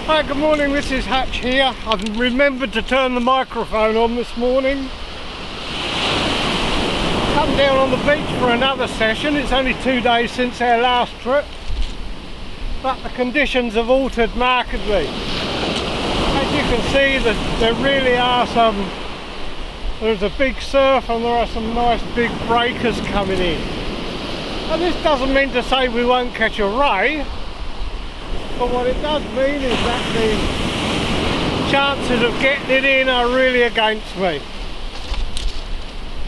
Hi, good morning, this is Hatch here. I've remembered to turn the microphone on this morning. Come down on the beach for another session. It's only 2 days since our last trip, but the conditions have altered markedly. As you can see, there really are there's a big surf and there are some nice big breakers coming in. And this doesn't mean to say we won't catch a ray, but what it does mean is that the chances of getting it in are really against me.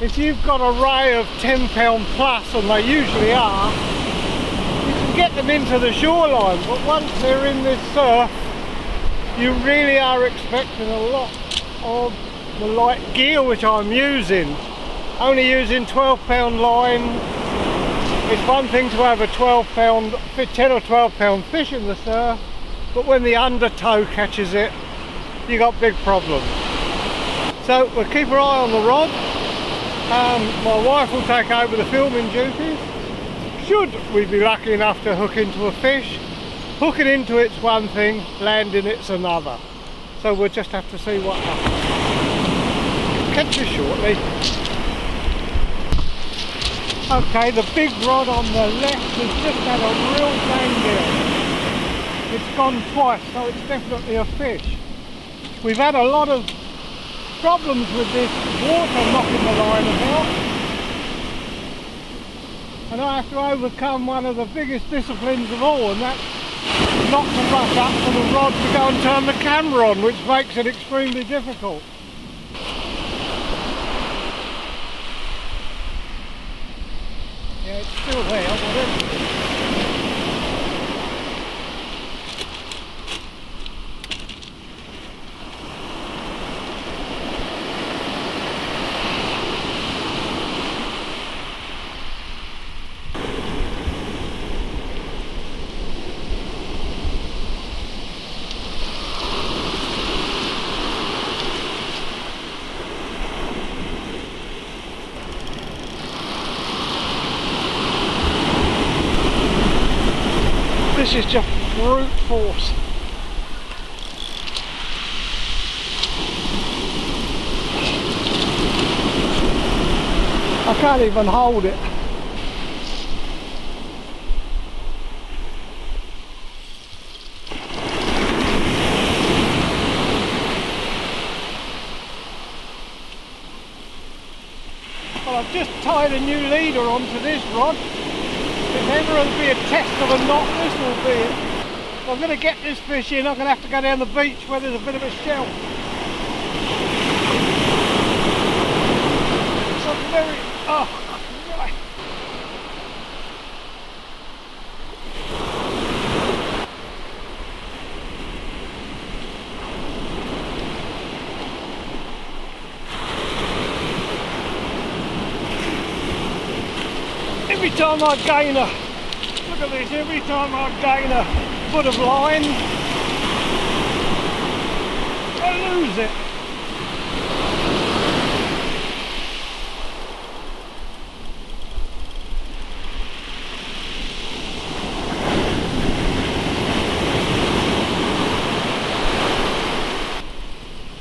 If you've got a ray of 10 pound plus, and they usually are, you can get them into the shoreline, but once they're in this surf, you really are expecting a lot of the light gear which I'm using. Only using 12 pound line. It's one thing to have a 10 or 12 pound fish in the surf, but when the undertow catches it, you got big problems. So we'll keep our eye on the rod. My wife will take over the filming duties. Should we be lucky enough to hook into a fish, hooking into it's one thing, landing it's another. So we'll just have to see what happens. Catch you shortly. Okay, the big rod on the left has just had a real bang there. It's gone twice, so it's definitely a fish. We've had a lot of problems with this water knocking the line about, and I have to overcome one of the biggest disciplines of all, and that's not to rush up to the rod to go and turn the camera on, which makes it extremely difficult. Yeah, it's still there, whatever. This is just brute force. I can't even hold it. Well, I've just tied a new leader onto this rod. If ever it'll be a test of a knot, this will be it. If I'm going to get this fish in, I'm going to have to go down the beach where there's a bit of a shelf. It's a very... oh, right. Every time I gain look at this, every time I gain a foot of line, I lose it.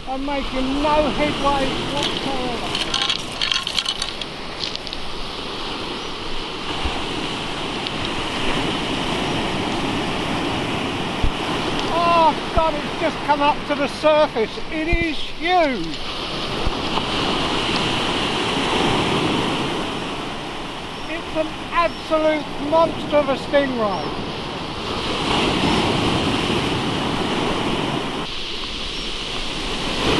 I'm making no headway whatsoever. Oh God, it's just come up to the surface. It is huge. It's an absolute monster of a stingray.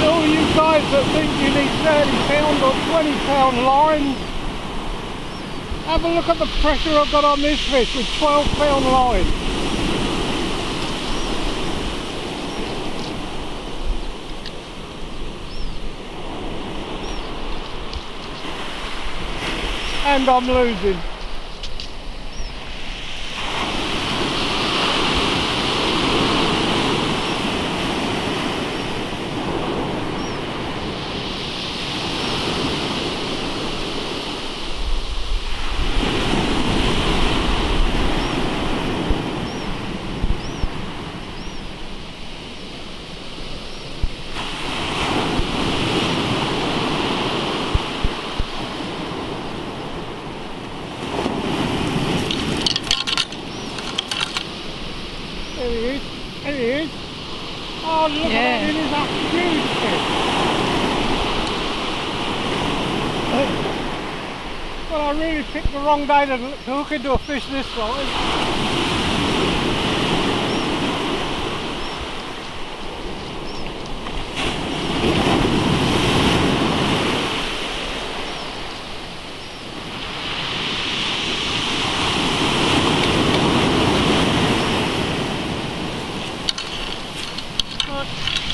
All you guys that think you need 30 pound or 20 pound lines, have a look at the pressure I've got on this fish with 12 pound line. And I'm losing. It is. Oh, look at that, it is a huge fish. Well, I really picked the wrong day to hook into a fish this size.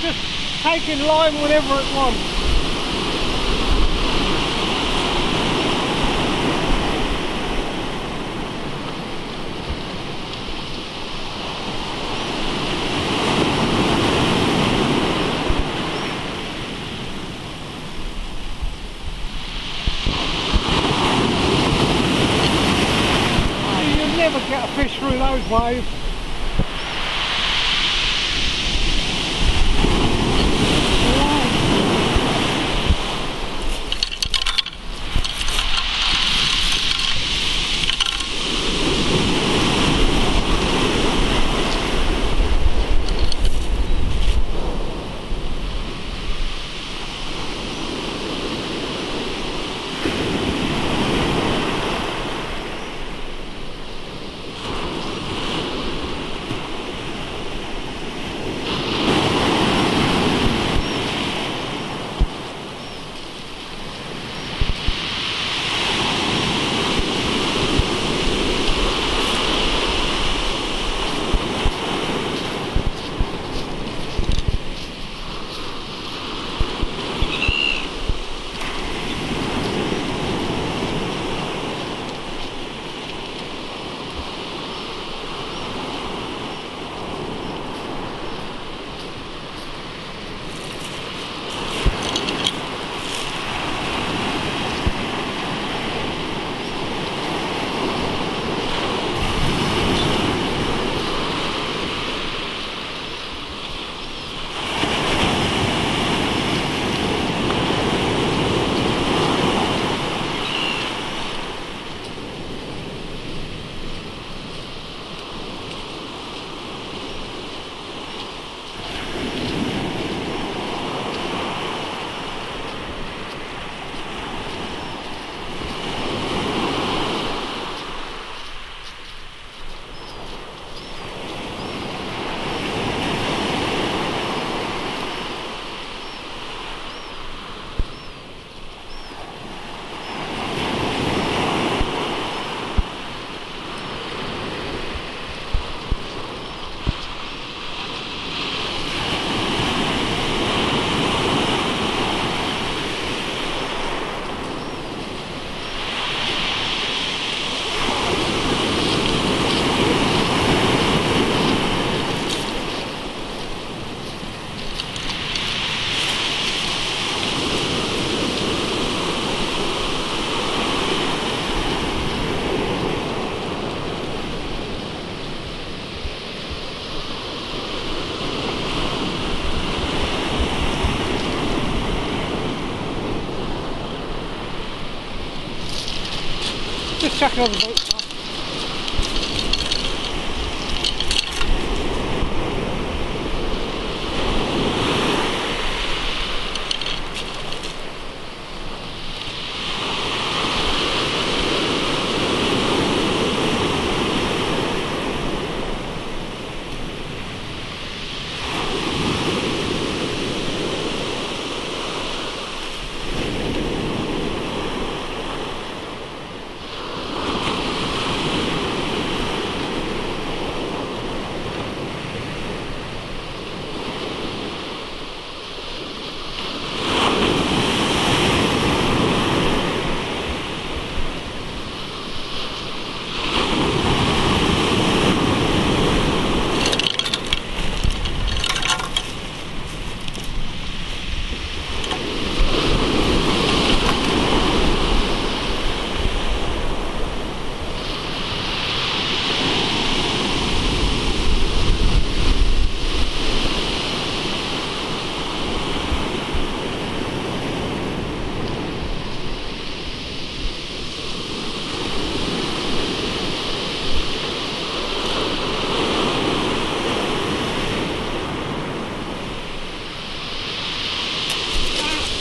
Just taking line whenever it wants. You'll never get a fish through those waves. Just chuck it on the boat.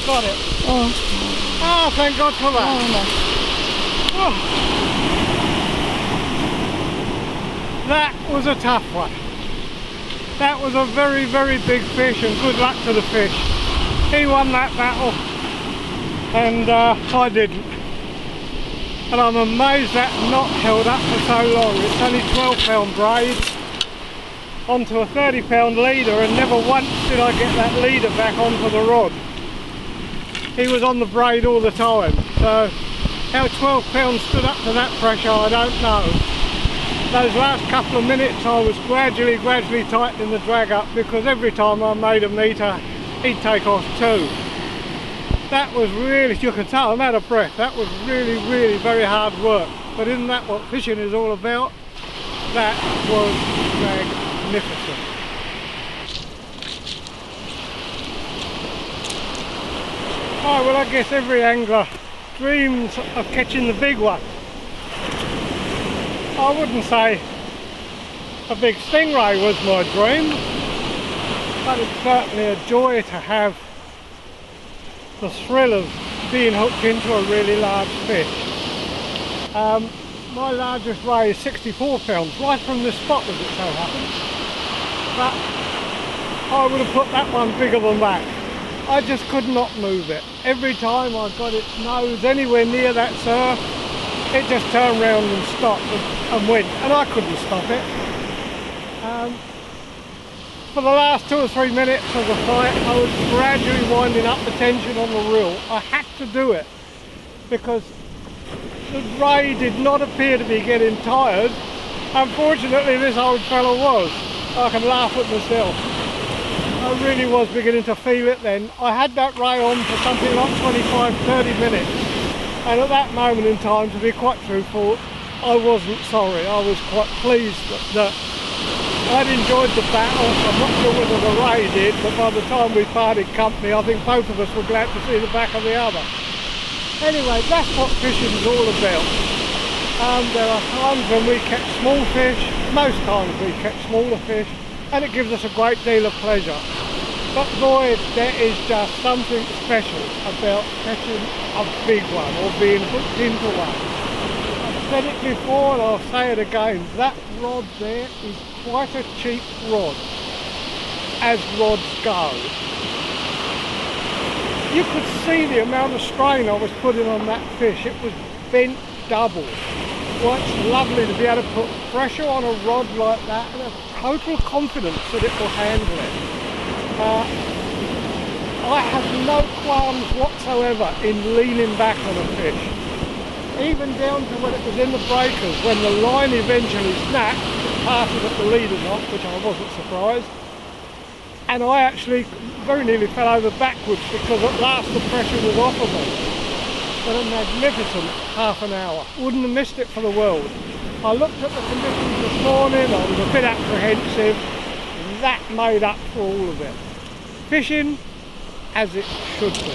Got it. Oh. Ah, thank God for that. Oh, no. Oh. That was a tough one. That was a very, very big fish, and good luck to the fish. He won that battle, and I didn't. And I'm amazed that knot held up for so long. It's only 12-pound braid onto a 30-pound leader, and never once did I get that leader back onto the rod. He was on the braid all the time, so how 12 pounds stood up to that pressure, I don't know. Those last couple of minutes I was gradually tightening the drag up, because every time I made a metre he'd take off 2. That was really, you can tell I'm out of breath. That was really, really very hard work, but isn't that what fishing is all about? That was magnificent. Oh, well, I guess every angler dreams of catching the big one. I wouldn't say a big stingray was my dream, but it's certainly a joy to have the thrill of being hooked into a really large fish. My largest ray is 64 pounds, right from this spot as it so happens, but I would have put that one bigger than that. I just could not move it. Every time I got its nose anywhere near that surf, it just turned round and stopped and went, and I couldn't stop it. For the last 2 or 3 minutes of the fight, I was gradually winding up the tension on the reel. I had to do it because the ray did not appear to be getting tired. Unfortunately, this old fella was. I can laugh at myself. I really was beginning to feel it then. I had that ray on for something like 25-30 minutes, and at that moment in time, to be quite truthful, I wasn't sorry. I was quite pleased that I'd enjoyed the battle. I'm not sure whether the ray did, but by the time we parted company, I think both of us were glad to see the back of the other. Anyway, that's what fishing is all about. There are times when we catch small fish, most times we catch smaller fish, and it gives us a great deal of pleasure. But boy, there is just something special about catching a big one or being hooked into one. I've said it before and I'll say it again, that rod there is quite a cheap rod, as rods go. You could see the amount of strain I was putting on that fish. It was bent double. Well, it's lovely to be able to put pressure on a rod like that and have total confidence that it will handle it. I have no qualms whatsoever in leaning back on a fish. Even down to when it was in the breakers, when the line eventually snapped, it parted at the leader knot, which I wasn't surprised. And I actually very nearly fell over backwards because at last the pressure was off of me. But a magnificent half an hour. Wouldn't have missed it for the world. I looked at the conditions this morning, I was a bit apprehensive. That made up for all of it. Fishing as it should be.